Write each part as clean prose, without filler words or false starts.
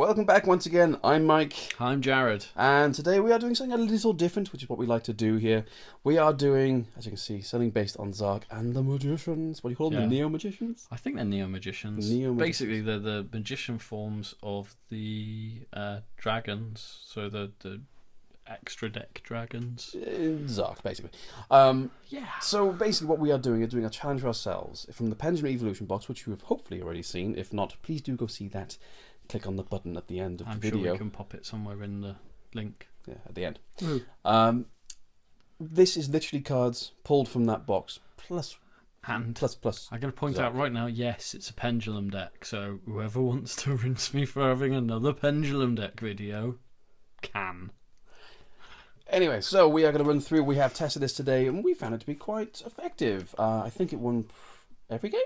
welcome back once again. I'm Mike. I'm Jared. And today we are doing something a little different, which is what we like to do here. We are doing, as you can see, something based on Z-ARK and the Magicians. What do you call them? Yeah. The Neo-Magicians? I think they're Neo-Magicians. Basically, they're the magician forms of the dragons. So the extra deck dragons. Z-ARK, basically. Yeah. So basically what we are doing is doing a challenge for ourselves from the Pendulum Evolution box, which you have hopefully already seen. If not, please do go see that. Click on the button at the end of the video. I'm sure we can pop it somewhere in the link. Yeah, at the end. Mm. This is literally cards pulled from that box, plus. I'm going to point out right now, yes, it's a pendulum deck, so whoever wants to rinse me for having another pendulum deck video can. Anyway, so we are going to run through. We have tested this today, and we found it to be quite effective. I think it won every game?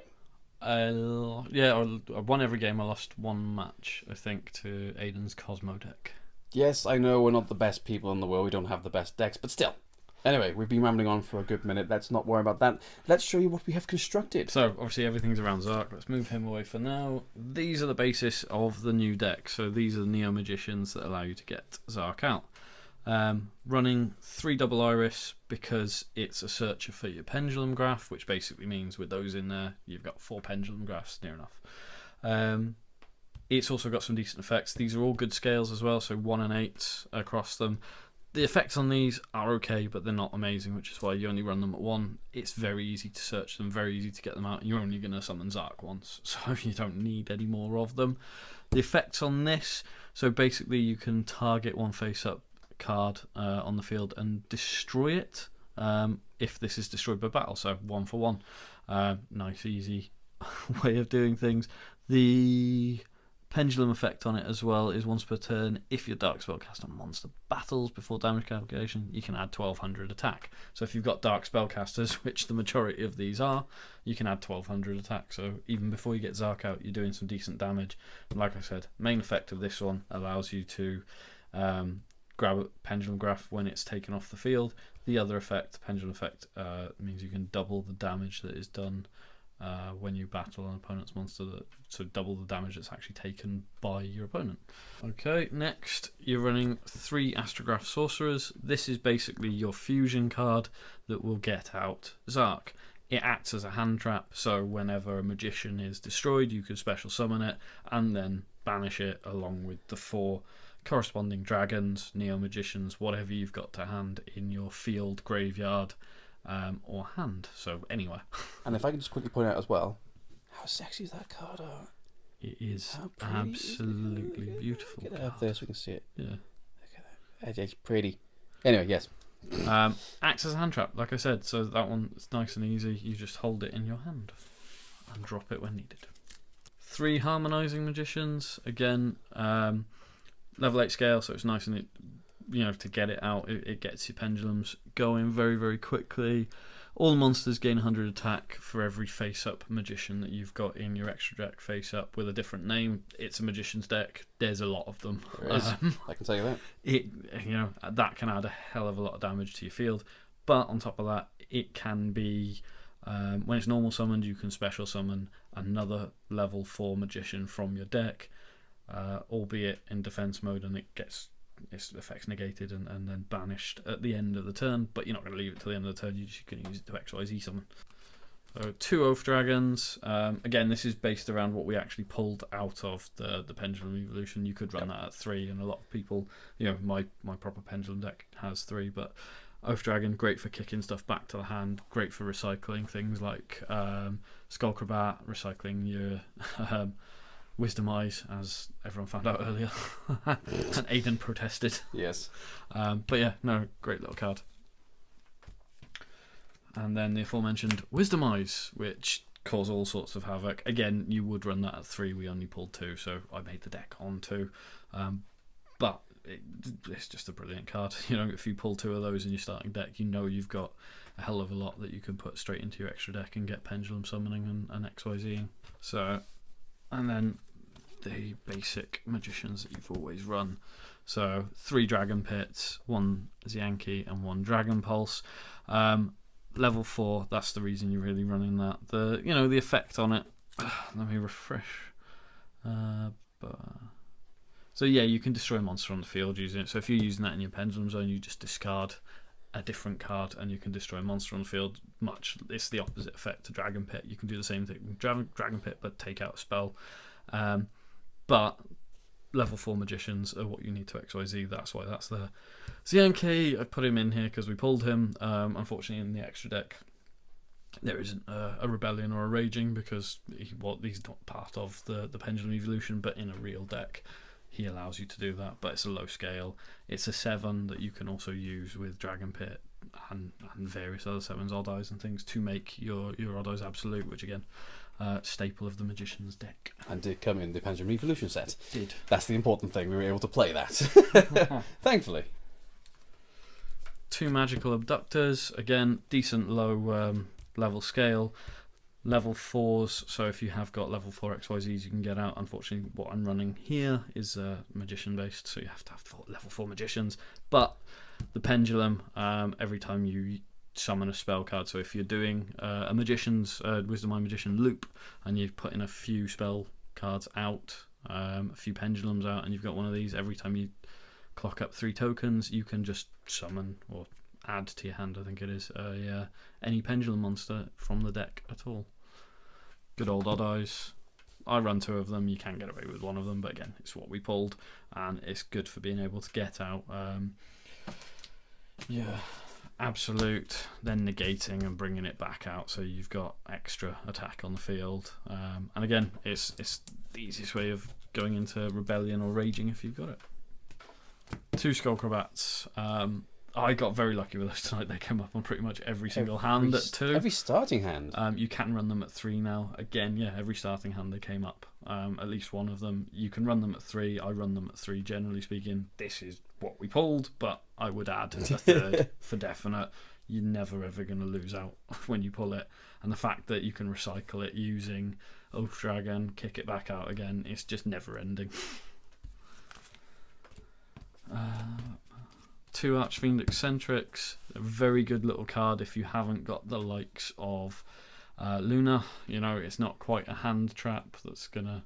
Yeah, I won every game. I lost one match, I think, to Aiden's Cosmo deck. Yes, I know we're not the best people in the world. We don't have the best decks, but still. Anyway, we've been rambling on for a good minute. Let's not worry about that. Let's show you what we have constructed. So, obviously, everything's around Z-ARK. Let's move him away for now. These are the basis of the new deck. So, these are the Neo Magicians that allow you to get Z-ARK out. Running 3 double iris because it's a searcher for your pendulum graph, which basically means with those in there, you've got 4 pendulum graphs near enough. It's also got some decent effects. These are all good scales as well, so 1 and 8 across them. The effects on these are okay, but they're not amazing, which is why you only run them at 1. It's very easy to search them, very easy to get them out, and you're only going to summon Z-ARK once, so you don't need any more of them. The effects on this, so basically you can target one face-up card on the field and destroy it if this is destroyed by battle, so 1 for 1. Nice, easy way of doing things. The pendulum effect on it as well is once per turn. If your Dark Spellcaster monster battles before damage calculation, you can add 1200 attack. So if you've got Dark Spellcasters, which the majority of these are, you can add 1200 attack. So even before you get Z-ARK out, you're doing some decent damage. And like I said, main effect of this one allows you to grab a pendulum graph when it's taken off the field. The other effect, the pendulum effect, means you can double the damage that is done when you battle an opponent's monster, so double the damage that's actually taken by your opponent. Okay, next you're running 3 Astrograph Sorcerers. This is basically your fusion card that will get out Z-ARK. It acts as a hand trap, so whenever a magician is destroyed, you can special summon it and then banish it along with the 4 corresponding dragons, Neo Magicians, whatever you've got to hand in your field, graveyard, or hand, so anywhere. And if I can just quickly point out as well, how sexy is that card art? It is absolutely beautiful. Get it up there so we can see it. Yeah. Look at that. It's pretty. Anyway, yes. Acts as a hand trap, like I said, so that one is nice and easy. You just hold it in your hand and drop it when needed. 3 Harmonizing Magicians, again, level 8 scale, so it's nice and to get it out, it gets your pendulums going very, very quickly. All monsters gain 100 attack for every face-up magician that you've got in your extra deck face-up with a different name. It's a magician's deck. There's a lot of them. There is. I can tell you that. That can add a hell of a lot of damage to your field. But on top of that, it can be when it's normal summoned, you can special summon another level 4 magician from your deck, albeit in defense mode, and it gets its effects negated and then banished at the end of the turn, but you're not going to leave it till the end of the turn. You're just going to use it to XYZ summon. So 2 Oath Dragons. Again, this is based around what we actually pulled out of the Pendulum Evolution. You could run that at 3, and a lot of people, my proper Pendulum deck has 3, but Oath Dragon, great for kicking stuff back to the hand, great for recycling things like Skullcrabat, recycling your Wisdom Eyes, as everyone found out earlier. And Aiden protested. Yes. But yeah, no, great little card. And then the aforementioned Wisdom Eyes, which cause all sorts of havoc. Again, you would run that at 3, we only pulled 2, so I made the deck on 2. But it's just a brilliant card. If you pull 2 of those in your starting deck, you've got a hell of a lot that you can put straight into your extra deck and get pendulum summoning and XYZing. So, and then the basic magicians that you've always run. So 3 Dragon Pits, 1 Z-ARK and 1 Dragon Pulse. Level 4, that's the reason you're really running that. The effect on it, let me refresh. So So yeah, you can destroy a monster on the field using it. So if you're using that in your Pendulum Zone, you just discard a different card and you can destroy a monster on the field. It's the opposite effect to Dragon Pit. You can do the same thing with Dragon Pit, but take out a spell. But level 4 magicians are what you need to XYZ. That's why that's there. Z-ARK, I put him in here because we pulled him. Unfortunately, in the extra deck, there isn't a Rebellion or a Raging because he's not part of the Pendulum Evolution, but in a real deck, he allows you to do that. But it's a low scale. It's a 7 that you can also use with Dragon Pit and various other 7s, odd eyes and things to make your odd eyes absolute, which again, staple of the Magician's deck. And did come in the Pendulum Evolution set. Did. That's the important thing. We were able to play that. Thankfully. 2 Magical Abductors. Again, decent low level scale. Level 4s, so if you have got level 4 XYZs you can get out. Unfortunately, what I'm running here is magician based, so you have to have level 4 magicians. But the Pendulum, every time you summon a spell card, so if you're doing a magician's Wisdom Eye Magician loop and you've put in a few spell cards out, a few pendulums out, and you've got one of these, every time you clock up 3 tokens, you can just summon or add to your hand, I think it is, any pendulum monster from the deck at all. Good old odd eyes. I run 2 of them. You can get away with 1 of them, but again, it's what we pulled, and it's good for being able to get out. Absolute, then negating and bringing it back out, so you've got extra attack on the field. And again, it's the easiest way of going into Rebellion or Raging if you've got it. 2 Skullcrabats. I got very lucky with those tonight. They came up on pretty much every single hand at 2. Every starting hand. You can run them at 3 now. Again, yeah, every starting hand they came up. At least one of them. You can run them at 3. I run them at 3, generally speaking. This is what we pulled, but I would add a 3rd for definite. You're never ever going to lose out when you pull it. And the fact that you can recycle it using Oath Dragon, kick it back out again, it's just never ending. 2 Archfiend Eccentrics, a very good little card if you haven't got the likes of Luna. You know, it's not quite a hand trap that's gonna.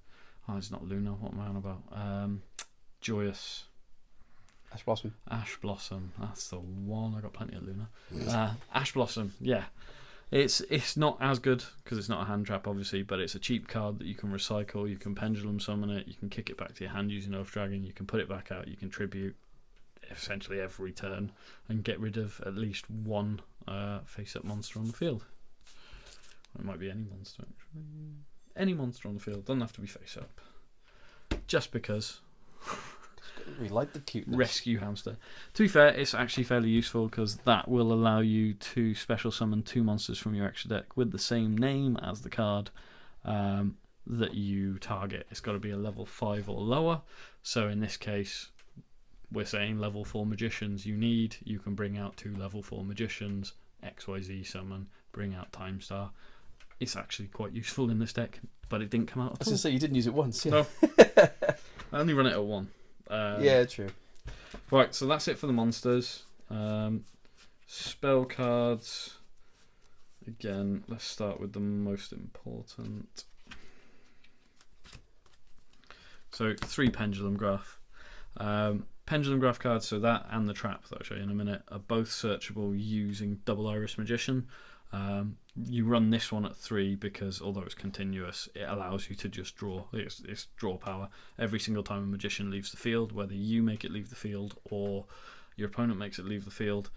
Oh, it's not Luna. What am I on about? Joyous. Ash Blossom. Ash Blossom. That's the one. I got plenty of Luna. Ash Blossom. Yeah, it's not as good because it's not a hand trap, obviously, but it's a cheap card that you can recycle. You can pendulum summon it. You can kick it back to your hand using Oath Dragon. You can put it back out. You can tribute essentially every turn and get rid of at least 1 face-up monster on the field. It might be any monster, actually. Any monster on the field. Doesn't have to be face-up. Just because. We like the cuteness. Rescue hamster. To be fair, it's actually fairly useful because that will allow you to special summon 2 monsters from your extra deck with the same name as the card that you target. It's got to be a level 5 or lower. So in this case, we're saying level 4 magicians you can bring out 2 level 4 magicians, XYZ summon, bring out Time Star. It's actually quite useful in this deck, but it didn't come out at all. I was going to say, you didn't use it once, yeah. No. I only run it at 1. Yeah, true. Right, so that's it for the monsters. Spell cards. Again, let's start with the most important. So 3 Pendulum Graph. Pendulum Graph cards, so that and the trap that I'll show you in a minute, are both searchable using Double Iris Magician. You run this one at 3 because although it's continuous, it allows you to just draw. It's draw power. Every single time a magician leaves the field, whether you make it leave the field or your opponent makes it leave the field,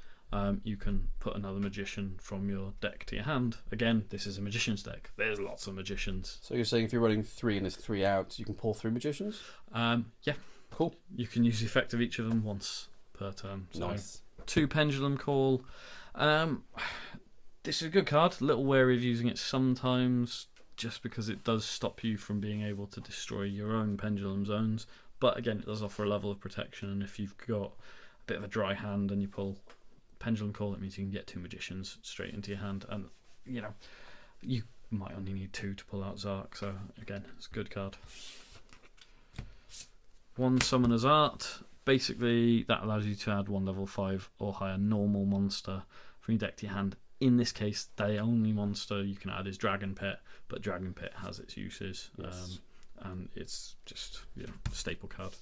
you can put another magician from your deck to your hand. Again, this is a magician's deck. There's lots of magicians. So you're saying if you're running 3 and there's 3 out, you can pull 3 magicians? Yeah. Cool. You can use the effect of each of them once per turn. So Nice. 2 Pendulum Call. This is a good card. A little wary of using it sometimes just because it does stop you from being able to destroy your own pendulum zones. But again, it does offer a level of protection, and if you've got a bit of a dry hand and you pull Pendulum Call, it means you can get 2 magicians straight into your hand, and you know, you might only need 2 to pull out Z-ARK, so again, it's a good card. 1 Summoner's Art. Basically, that allows you to add 1 level 5 or higher normal monster from your deck to your hand. In this case, the only monster you can add is Dragon Pit, but Dragon Pit has its uses, Yes. and it's just a staple card.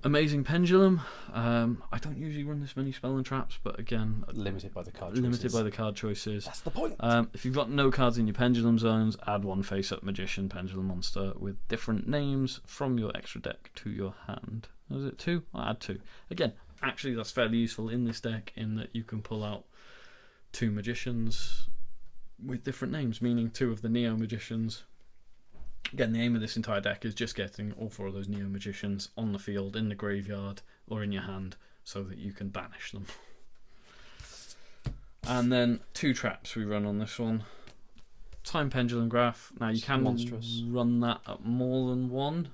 Amazing Pendulum. I don't usually run this many spell and traps, but again, Limited by the card choices. limited by the card choices. That's the point. If you've got no cards in your Pendulum zones, add one face-up Magician Pendulum monster with different names from your extra deck to your hand. Was it 2? I'll add 2. Again, actually that's fairly useful in this deck in that you can pull out 2 Magicians with different names, meaning 2 of the Neo Magicians. Again, the aim of this entire deck is just getting all 4 of those Neo Magicians on the field, in the graveyard, or in your hand, so that you can banish them. And then 2 traps we run on this one. Time Pendulum Graph. Now you can run that at more than one,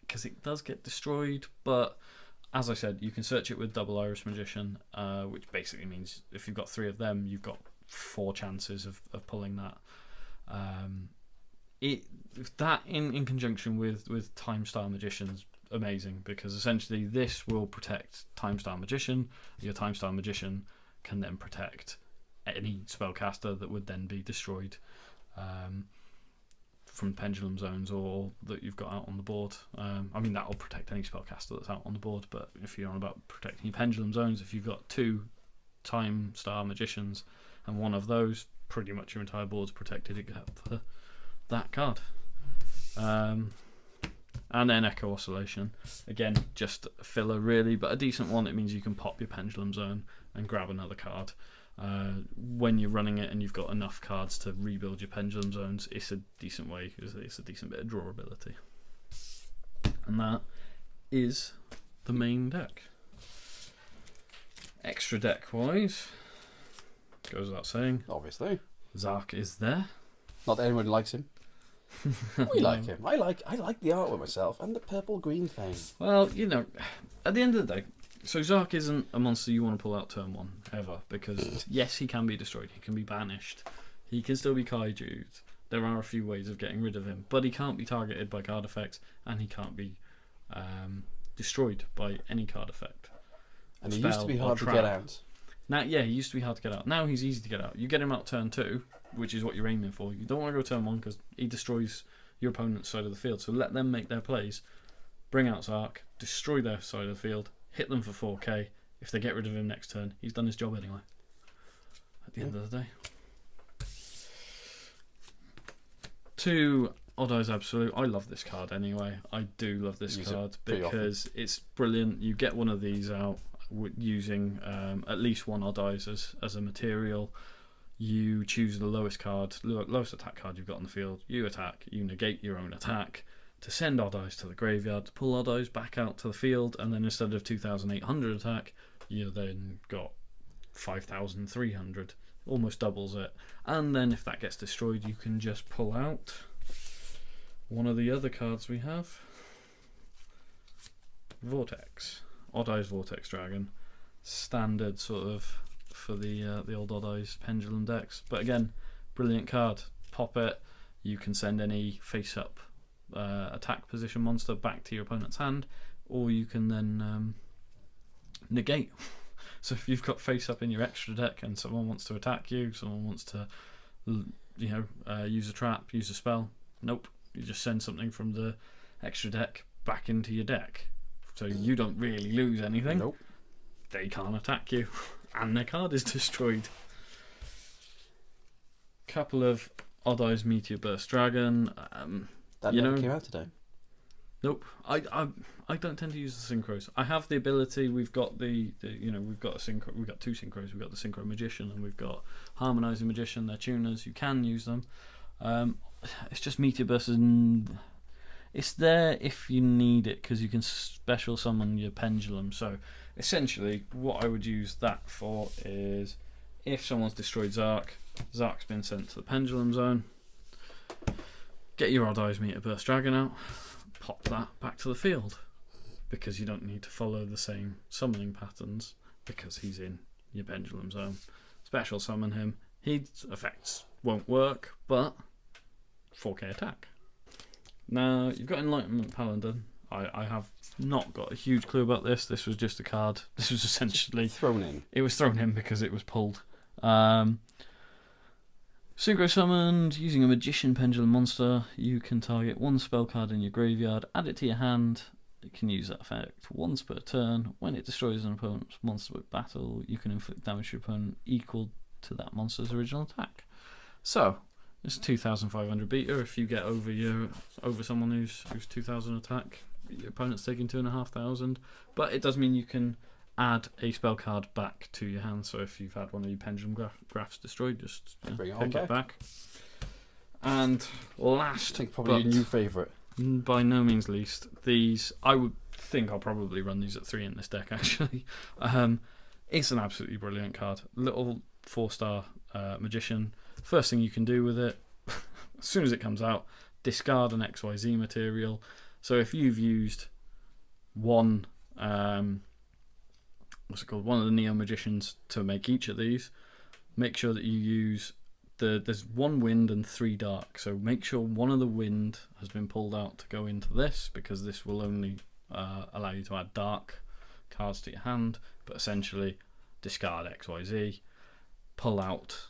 because it does get destroyed, but as I said, you can search it with Double Iris Magician, which basically means if you've got 3 of them, you've got 4 chances of pulling that. That in conjunction with Time Star Magician's amazing, because essentially this will protect Time Star Magician. Your Time Star Magician can then protect any spellcaster that would then be destroyed from Pendulum Zones or that you've got out on the board. I mean, that will protect any spellcaster that's out on the board, but if you're on about protecting your Pendulum Zones, if you've got 2 Time Star Magicians and one of those, pretty much your entire board's protected except for that card. And then Echo Oscillation. Again, just a filler really, but a decent one. It means you can pop your Pendulum Zone and grab another card. When you're running it and you've got enough cards to rebuild your Pendulum Zones, it's a decent way, it's a decent bit of drawability. And that is the main deck. Extra deck wise, goes without saying, Obviously. Z-ARK is there. Not that anyone likes him. We like him. I like the artwork myself and the purple green thing. Well, you know, at the end of the day, so Z-ARK isn't a monster you want to pull out turn 1 ever, because yes, he can be destroyed, he can be banished, he can still be kaiju'd. There are a few ways of getting rid of him, but he can't be targeted by card effects, and he can't be destroyed by any card effect. And he used to be hard to get out. Now, yeah, he used to be hard to get out. Now he's easy to get out. You get him out turn 2, which is what you're aiming for. You don't want to go turn 1 because he destroys your opponent's side of the field. So let them make their plays. Bring out Z-ARK, destroy their side of the field, hit them for 4k. If they get rid of him next turn, he's done his job anyway. At the end of the day. 2 Odd Eyes Absolute. I love this card anyway. I do love this card because it's brilliant. You get one of these out using at least 1 Odd Eyes as a material. You choose the lowest attack card you've got on the field. You attack, you negate your own attack to send Odd Eyes to the graveyard, to pull Odd Eyes back out to the field, and then instead of 2,800 attack, you then got 5,300. Almost doubles it. And then if that gets destroyed, you can just pull out one of the other cards we have. Vortex. Odd Eyes Vortex Dragon. Standard sort of for the old Odd Eyes Pendulum decks. But again, brilliant card. Pop it. You can send any face-up attack position monster back to your opponent's hand, or you can then negate. So if you've got face-up in your extra deck and someone wants to attack you, someone wants to use a trap, use a spell, nope. You just send something from the extra deck back into your deck. So you don't really lose anything. Nope. They can't attack you. And their card is destroyed. Couple of Odd Eyes Meteor Burst Dragon. That never came out today. Nope. I don't tend to use the synchros. I have the ability. We've got we've got a synchro. We've got 2 synchros. We've got the Synchro Magician and we've got Harmonizing Magician. They're tuners. You can use them. It's just Meteor Burst. It's there if you need it because you can special summon your Pendulum. So essentially, what I would use that for is if someone's destroyed Z-ARK, Z-ARK's been sent to the Pendulum Zone. Get your Odd Eyes Meteor Burst Dragon out. Pop that back to the field because you don't need to follow the same summoning patterns because he's in your Pendulum Zone. Special summon him. His effects won't work, but 4k attack. Now you've got Enlightenment Paladin. I have not got a huge clue about this. This was just a card. This was essentially thrown in. It was thrown in because it was pulled. Synchro summoned using a Magician Pendulum monster. You can target 1 spell card in your graveyard, add it to your hand, it can use that effect once per turn. When it destroys an opponent's monster with battle, you can inflict damage to your opponent equal to that monster's original attack. So it's 2,500 beta. If you get over someone who's 2,000 attack, your opponent's taking 2,500. But it does mean you can add a spell card back to your hand. So if you've had one of your pendulum graphs destroyed, just Bring it pick on it back. And last, I think probably your new favourite. by no means least, these I would think I'll probably run these at 3 in this deck actually. It's an absolutely brilliant card. Little 4-star magician. First thing you can do with it, as soon as it comes out, discard an XYZ material. So if you've used one, one of the Neo Magicians to make each of these, make sure that you use there's 1 wind and 3 dark. So make sure one of the wind has been pulled out to go into this, because this will only allow you to add dark cards to your hand. But essentially, discard XYZ, pull out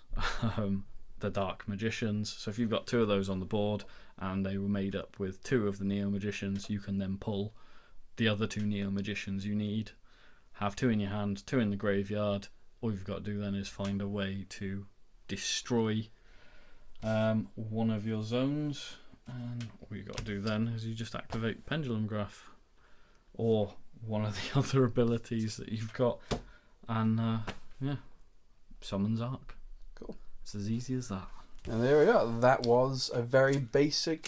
the Dark Magicians. So if you've got 2 of those on the board and they were made up with 2 of the Neo Magicians, you can then pull the other 2 Neo Magicians you need. Have 2 in your hand, 2 in the graveyard. All you've got to do then is find a way to destroy one of your zones. And all you've got to do then is you just activate Pendulum Graph or one of the other abilities that you've got, and yeah, summon Z-ARK. Cool. It's as easy as that. And there we go. That was a very basic,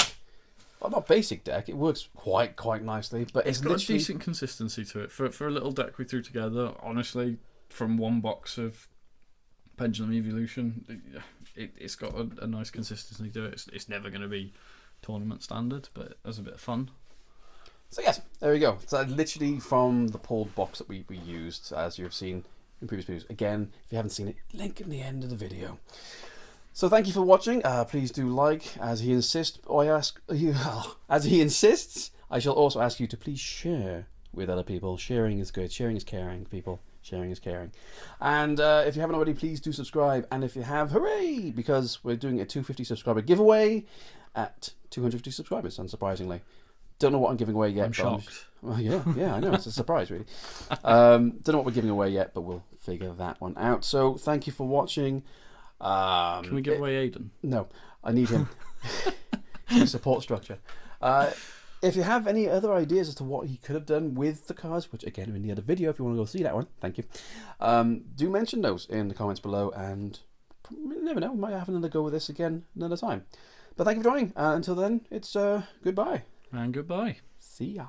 well, not basic deck. It works quite nicely, but It's got literally a decent consistency to it for a little deck we threw together. Honestly, from one box of Pendulum Evolution, it's got a nice consistency to it. It's never going to be tournament standard, but there's a bit of fun. So yes, there we go. So literally from the pulled box that we used, as you've seen in previous videos. Again, if you haven't seen it, link in the end of the video. So thank you for watching. Please do like, as he insists. As he insists, I shall also ask you to please share with other people. Sharing is good. Sharing is caring, people. Sharing is caring. And if you haven't already, please do subscribe. And if you have, hooray! Because we're doing a 250 subscriber giveaway at 250 subscribers, unsurprisingly. Don't know what I'm giving away yet. I'm shocked. Well, yeah, I know. It's a surprise, really. Don't know what we're giving away yet, but we'll figure that one out. So thank you for watching. Can we give away Aiden? No, I need him. Support structure. If you have any other ideas as to what he could have done with the cards, which again are in the other video, if you want to go see that one, thank you. Do mention those in the comments below, and you never know, we might have another go with this again another time. But thank you for joining. Until then, it's goodbye. And goodbye. See ya.